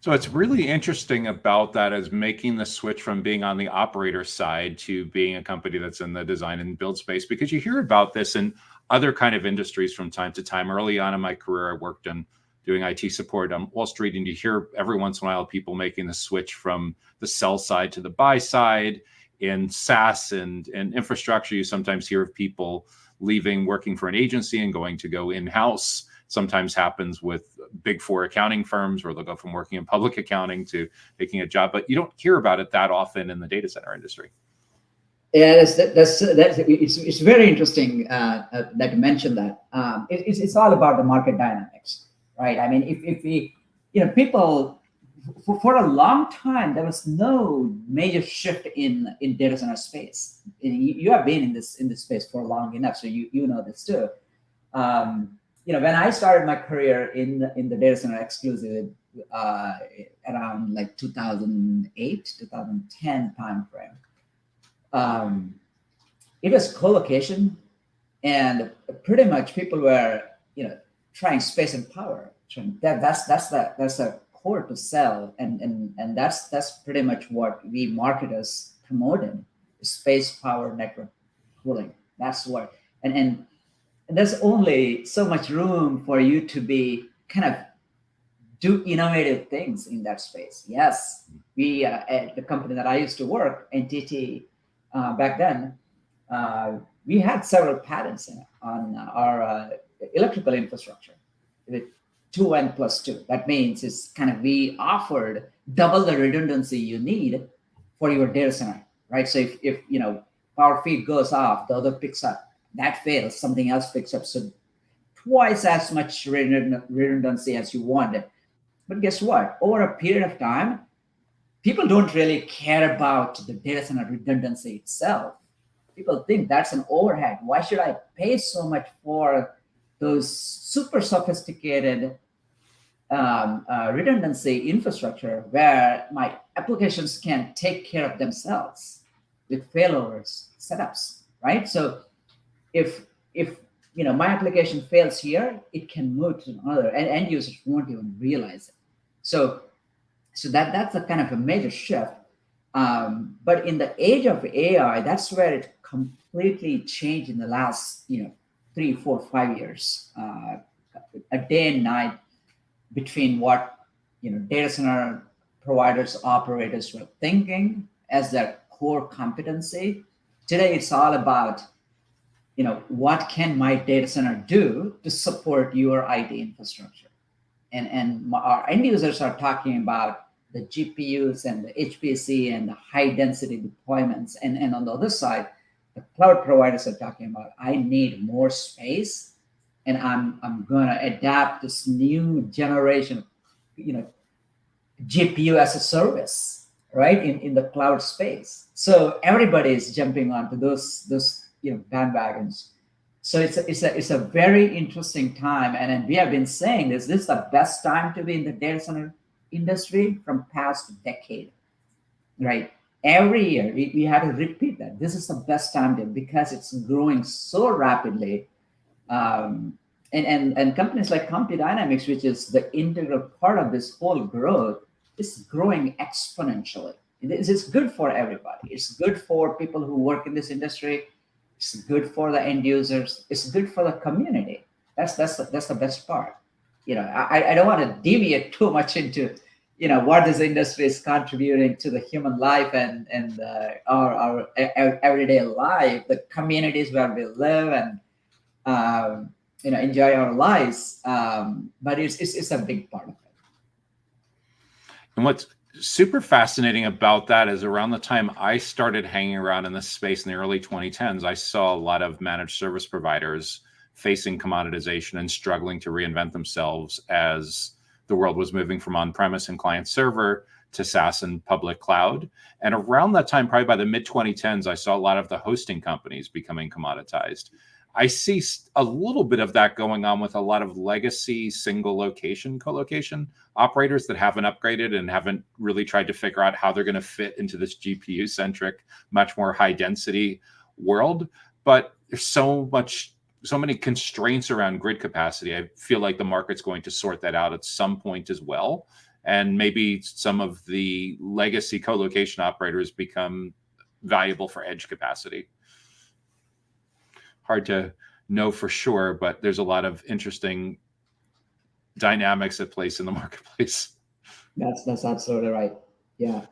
So it's really interesting about that as making the switch from being on the operator side to being a company that's in the design and build space, because you hear about this in other kind of industries from time to time. Early on in my career, I worked on doing IT support on Wall Street, and you hear every once in a while people making the switch from the sell side to the buy side. In SaaS and infrastructure, you sometimes hear of people leaving working for an agency and going to go in-house. Sometimes happens with big four accounting firms where they'll go from working in public accounting to taking a job, but you don't hear about it that often in the data center industry. Yeah, it's very interesting that you mentioned that. It's all about the market dynamics, right? I mean, if we, people for a long time there was no major shift in data center space. You have been in this space for long enough, so you know this too. When I started my career in the data center exclusive around like 2008, 2010 timeframe, it was colocation, and pretty much people were trying space and power. That's the core to sell, and that's pretty much what we marketers promoted: space, power, network cooling. That's what and there's only so much room for you to be kind of do innovative things in that space. Yes, we at the company that I used to work, NTT, back then, we had several patents on our electrical infrastructure with 2n+2. That means it's kind of, we offered double the redundancy you need for your data center, right? So if power feed goes off, the other picks up. That fails, something else picks up. So twice as much redundancy as you wanted. But guess what? Over a period of time, people don't really care about the data center redundancy itself. People think that's an overhead. Why should I pay so much for those super sophisticated redundancy infrastructure where my applications can take care of themselves with failovers setups, right? So if my application fails here, it can move to another, and end users won't even realize it. So that's a kind of a major shift. But in the age of AI, that's where it completely changed in the last 3, 4, 5 years. A day and night between what data center providers, operators were thinking as their core competency. Today, it's all about what can my data center do to support your IT infrastructure? And our end users are talking about the GPUs and the HPC and the high density deployments. And on the other side, the cloud providers are talking about, I need more space, and I'm gonna adapt this new generation, GPU as a service, right? In the cloud space. So everybody is jumping onto those bandwagons. So it's a very interesting time, and we have been saying this is the best time to be in the data center industry from past decade, right? Every year we had to repeat that this is the best time to, because it's growing so rapidly, and companies like Compu Dynamics, which is the integral part of this whole growth, is growing exponentially. It's good for everybody. It's good for people who work in this industry. It's good for the end users. It's good for the community. That's the best part. I don't want to deviate too much into what this industry is contributing to the human life and our everyday life, the communities where we live and enjoy our lives. But it's a big part of it. And what's super fascinating about that is around the time I started hanging around in this space in the early 2010s, I saw a lot of managed service providers facing commoditization and struggling to reinvent themselves as the world was moving from on-premise and client server to SaaS and public cloud. And around that time, probably by the mid-2010s, I saw a lot of the hosting companies becoming commoditized. I see a little bit of that going on with a lot of legacy single location colocation operators that haven't upgraded and haven't really tried to figure out how they're going to fit into this GPU-centric, much more high density world. But there's so many constraints around grid capacity. I feel like the market's going to sort that out at some point as well. and maybe some of the legacy colocation operators become valuable for edge capacity. Hard to know for sure, but there's a lot of interesting dynamics at place in the marketplace. That's absolutely right. Yeah.